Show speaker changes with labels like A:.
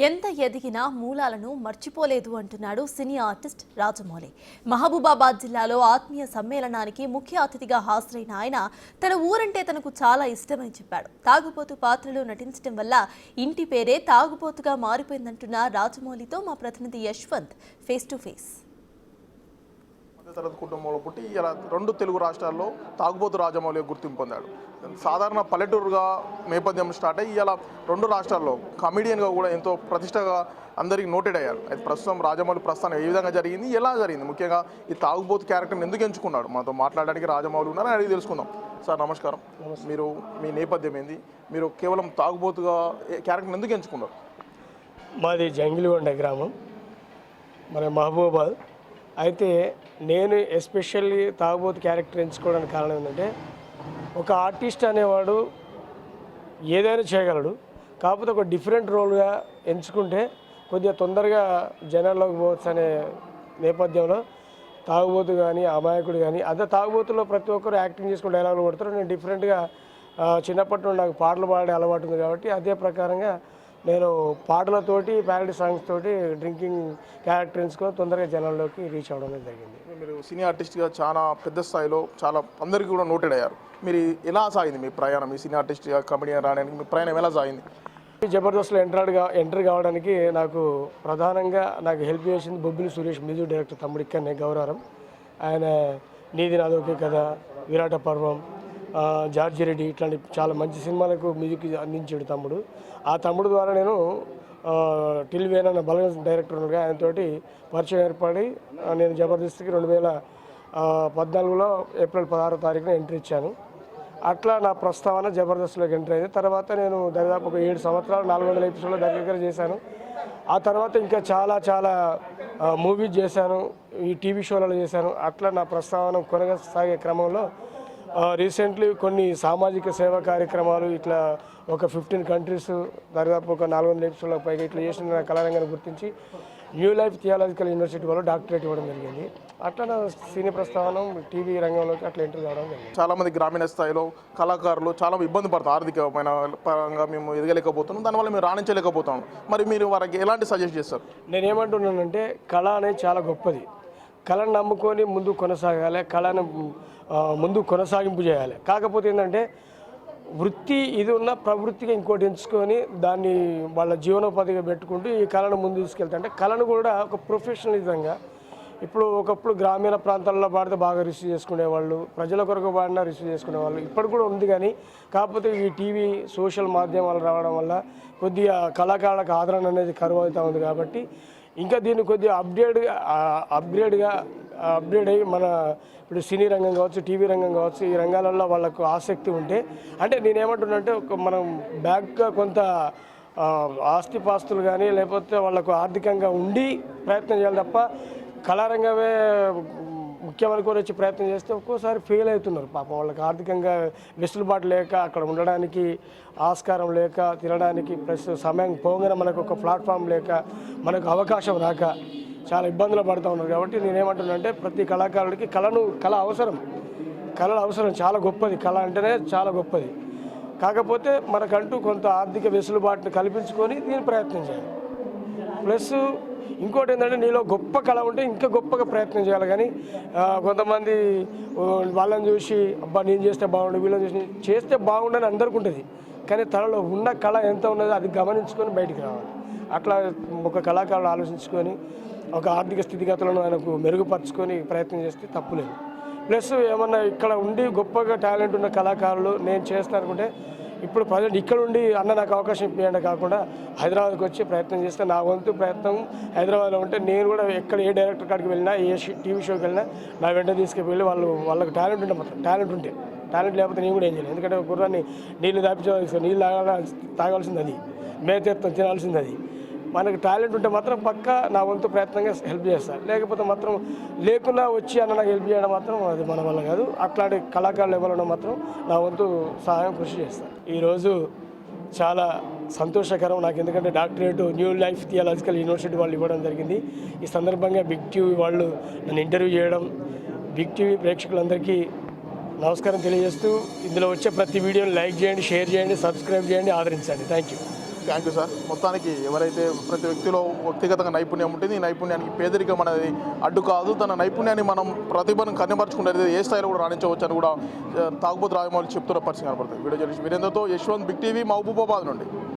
A: ఎంత ఎదిగినా మూలాలను మర్చిపోలేదు అంటున్నాడు సినీ ఆర్టిస్ట్ రాజమౌళి. మహబూబాబాద్ జిల్లాలో ఆత్మీయ సమ్మేళనానికి ముఖ్య అతిథిగా హాజరైన ఆయన తన ఊరంటే తనకు చాలా ఇష్టమని చెప్పాడు. తాగుబోతు పాత్రలో నటించడం వల్ల ఇంటి పేరే తాగుబోతుగా మారిపోయిందంటున్న రాజమౌళితో మా ప్రతినిధి యశ్వంత్ ఫేస్ టు ఫేస్.
B: తరగతి కుటుంబంలో పుట్టి ఇలా రెండు తెలుగు రాష్ట్రాల్లో తాగుబోతు రాజమౌళి గుర్తింపు పొందాడు. సాధారణ పల్లెటూరుగా నేపథ్యం స్టార్ట్ అయ్యి ఇలా రెండు రాష్ట్రాల్లో కమెడియన్గా కూడా ఎంతో ప్రతిష్టగా అందరికీ నోటెడ్ అయ్యారు. అయితే ప్రస్తుతం రాజమౌళి ప్రస్థానం ఏ విధంగా జరిగింది, ఎలా జరిగింది, ముఖ్యంగా ఈ తాగుబోతు క్యారెక్టర్ని ఎందుకు ఎంచుకున్నాడు, మనతో మాట్లాడడానికి రాజమౌళి ఉన్నారని అడిగి తెలుసుకుందాం. సార్ నమస్కారం. మీరు మీ నేపథ్యం ఏంది, మీరు కేవలం తాగుబోతుగా క్యారెక్టర్ని ఎందుకు ఎంచుకున్నారు?
C: మాది జంగిలిగొండ గ్రామం, మన మహబూబాబాద్. అయితే నేను ఎస్పెషల్లీ తాగుబోతు క్యారెక్టర్ ఎంచుకోవడానికి కారణం ఏంటంటే, ఒక ఆర్టిస్ట్ అనేవాడు ఏదైనా చేయగలడు, కాకపోతే ఒక డిఫరెంట్ రోల్గా ఎంచుకుంటే కొద్దిగా తొందరగా జనాల్లోకి పోవచ్చు అనే నేపథ్యంలో తాగుబోతు కానీ అమాయకుడు కానీ అదే తాగుబోతులో ప్రతి ఒక్కరు యాక్టింగ్ చేసుకుని డైలాగులు కొడతారు. నేను డిఫరెంట్గా చిన్నప్పటి నుండి నాకు పాటలు పాడే అలవాటు ఉంది కాబట్టి అదే ప్రకారంగా నేను పాటలతోటి ప్యారడీ సాంగ్స్ తోటి డ్రింకింగ్ క్యారెక్టర్ ఎంచుకొని తొందరగా జనాల్లోకి రీచ్ అవ్వడం జరిగింది.
B: మీరు సినీ ఆర్టిస్ట్గా చాలా పెద్ద స్థాయిలో చాలా అందరికీ కూడా నోటెడ్ అయ్యారు. మీరు ఎలా సాగింది మీ ప్రయాణం, మీ సినీ ఆర్టిస్ట్గా కమెడియన్ రావడానికి మీ ప్రయాణం ఎలా సాగింది?
C: జబర్దస్త్లో ఎంటర్ కావడానికి నాకు ప్రధానంగా హెల్ప్ చేసింది బొబ్బిలి సురేష్, మ్యూజిక్ డైరెక్టర్ తమ్ముడు, ఇక్కడనే గౌరవం. ఆయన నీది నాదొకే కథ, విరాట పర్వం, జార్జి రెడ్డి ఇట్లాంటి చాలా మంచి సినిమాలకు మ్యూజిక్ అందించాడు తమ్ముడు. ఆ తమ్ముడు ద్వారా నేను టిల్ వేన్ అన్న బల డైరెక్టర్ ఉండగా ఆయనతో పరిచయం ఏర్పడి నేను జబర్దస్త్కి 2014లో ఏప్రిల్ 16వ తారీఖున ఎంట్రీ ఇచ్చాను. అట్లా నా ప్రస్తావన జబర్దస్త్లోకి ఎంట్రీ అయింది. తర్వాత నేను దాదాపు ఒక 7 సంవత్సరాలు 400 ఎపిసోడ్లో దగ్గర చేశాను. ఆ తర్వాత ఇంకా చాలా మూవీస్ చేశాను, ఈ టీవీ షోలలో చేశాను. అట్లా నా ప్రస్తావన కొనసాగే క్రమంలో రీసెంట్లీ కొన్ని సామాజిక సేవా కార్యక్రమాలు ఇట్లా ఒక 15 కంట్రీస్ దాదాపు ఒక 400 ఎపిసోడ్లకు పైగా ఇట్లా చేసిన కళారంగాన్ని గుర్తించి న్యూ లైఫ్ థియాలజికల్ యూనివర్సిటీ వాళ్ళు డాక్టరేట్ ఇవ్వడం జరిగింది. అట్లా నా సినీ ప్రస్థానం టీవీ రంగంలోకి అట్లా ఎంట్రీ కావడం జరిగింది.
B: చాలామంది గ్రామీణ స్థాయిలో కళాకారులు చాలా ఇబ్బంది పడతారు, ఆర్థికమైన పరంగా మేము ఎదగలేకపోతున్నాం, దానివల్ల మేము రాణించలేకపోతాం. మరి మీరు వారికి ఎలాంటి సజెస్ట్ చేస్తారు?
C: నేనేమంటున్నానంటే, కళ అనేది చాలా గొప్పది. కళను నమ్ముకొని ముందు కొనసాగాలి, కళను ముందు కొనసాగింపు చేయాలి. కాకపోతే ఏంటంటే, వృత్తి ఇది ఉన్న ప్రవృత్తిగా ఇంకోటి ఎంచుకొని దాన్ని వాళ్ళ జీవనోపాధిగా పెట్టుకుంటూ ఈ కళను ముందు తీసుకెళ్తా. అంటే కళను కూడా ఒక ప్రొఫెషనలిజంగా, ఇప్పుడు ఒకప్పుడు గ్రామీణ ప్రాంతాల్లో పాడితే బాగా రిసీవ్ చేసుకునేవాళ్ళు, ప్రజల కొరకు పాడినా రిసీవ్ చేసుకునేవాళ్ళు, ఇప్పుడు కూడా ఉంది. కానీ కాకపోతే ఈ టీవీ సోషల్ మాధ్యమాలు రావడం వల్ల కొద్దిగా కళాకారులకు ఆదరణ అనేది కరువు అవుతూ ఉంది. కాబట్టి ఇంకా దీన్ని కొద్దిగా అప్గ్రేడ్ అయ్యి మన ఇప్పుడు సినీ రంగం కావచ్చు, టీవీ రంగం కావచ్చు, ఈ రంగాలలో వాళ్ళకు ఆసక్తి ఉంటే, అంటే నేనేమంటున్నానంటే మనం బ్యాక్గా కొంత ఆస్తిపాస్తులు కానీ లేకపోతే వాళ్ళకు ఆర్థికంగా ఉండి ప్రయత్నం చేయాలి తప్ప కళారంగమే ముఖ్యమనుకొని వచ్చి ప్రయత్నం చేస్తే ఒక్కోసారి ఫెయిల్ అవుతున్నారు. పాపం వాళ్ళకి ఆర్థికంగా వెసులుబాటు లేక, అక్కడ ఉండడానికి ఆస్కారం లేక, తినడానికి ప్లస్ సమయం పోగానే మనకు ఒక ప్లాట్ఫామ్ లేక, మనకు అవకాశం రాక చాలా ఇబ్బందులు పడుతూ ఉన్నారు. కాబట్టి నేనేమంటున్నానంటే, ప్రతి కళాకారుడికి కళ అవసరం, చాలా గొప్పది. కళ అంటేనే చాలా గొప్పది. కాకపోతే మనకంటూ కొంత ఆర్థిక వెసులుబాటును కల్పించుకొని దీన్ని ప్రయత్నం చేయాలి. ప్లస్ ఇంకోటి ఏంటంటే, నీలో గొప్ప కళ ఉంటే ఇంకా గొప్పగా ప్రయత్నం చేయాలి. కానీ కొంతమంది వాళ్ళని చూసి అబ్బా నేను చేస్తే బాగుండు, వీళ్ళని చేస్తే బాగుండని అందరికీ ఉంటుంది. కానీ తనలో ఉన్న కళ ఎంత ఉన్నదో అది గమనించుకొని బయటికి రావాలి. అట్లా ఒక కళాకారులు ఆలోచించుకొని ఒక ఆర్థిక స్థితిగతులను ఆయనకు మెరుగుపరుచుకొని ప్రయత్నం చేస్తే తప్పులేదు. ప్లస్ ఏమన్నా ఇక్కడ ఉండి గొప్పగా టాలెంట్ ఉన్న కళాకారులు నేను చేస్తాను అనుకుంటే, ఇప్పుడు ప్రజెంట్ ఇక్కడ ఉండి అన్న నాకు అవకాశం ఇప్పియండి కాకుండా హైదరాబాద్కి వచ్చి ప్రయత్నం చేస్తే, నా వంతు ప్రయత్నం హైదరాబాద్లో ఉంటే నేను కూడా ఎక్కడ ఏ డైరెక్టర్ కాడికి వెళ్ళినా, ఏ టీవీ షోకి వెళ్ళినా నా వెంట తీసుకువెళ్ళి వాళ్ళకి టాలెంట్ ఉంటే మొత్తం టాలెంట్ లేకపోతే నేను కూడా ఏం చేయలేదు. ఎందుకంటే గుర్రాన్ని నీళ్ళు దాపించవలసి, నీళ్ళు తాగాల్సింది అది, మేతెత్తం తినాల్సింది అది. మనకు టాలెంట్ ఉంటే మాత్రం పక్కా నా వంతు ప్రయత్నంగా హెల్ప్ చేస్తాను. లేకపోతే మాత్రం లేకున్నా వచ్చి అన్న నాకు హెల్ప్ చేయడం మాత్రం అది మన వల్ల కాదు. అట్లాంటి కళాకారులు ఎవరైనా మాత్రం నా వంతు సహాయం కృషి చేస్తాను. ఈరోజు చాలా సంతోషకరం నాకు, ఎందుకంటే doctorate new life theological university వాళ్ళు ఇవ్వడం జరిగింది. ఈ సందర్భంగా బిగ్ టీవీ వాళ్ళు నన్ను ఇంటర్వ్యూ చేయడం, బిగ్ టీవీ ప్రేక్షకులందరికీ నమస్కారం తెలియజేస్తూ, ఇందులో వచ్చే ప్రతి వీడియోని లైక్ చేయండి, షేర్ చేయండి, సబ్స్క్రైబ్ చేయండి, ఆదరించండి. Thank you.
B: Thank you sir. మొత్తానికి ఎవరైతే ప్రతి వ్యక్తిలో వ్యక్తిగతంగా నైపుణ్యం ఉంటుంది, ఈ నైపుణ్యానికి పేదరికం అనేది అడ్డు కాదు. తన నైపుణ్యాన్ని మనం ప్రతిభను కనబరుచుకుంటే ఏ స్థాయిలో కూడా రాణించవచ్చు అని కూడా తాగుబోతు రాజమౌళి చెప్తున్న పరిస్థితి కనపడుతుంది. వీడియో జర్నలిస్ట్ వీరేంద్రతో యశ్వంత్, బిగ్ టీవీ, మహబూబాబాద్ నుండి.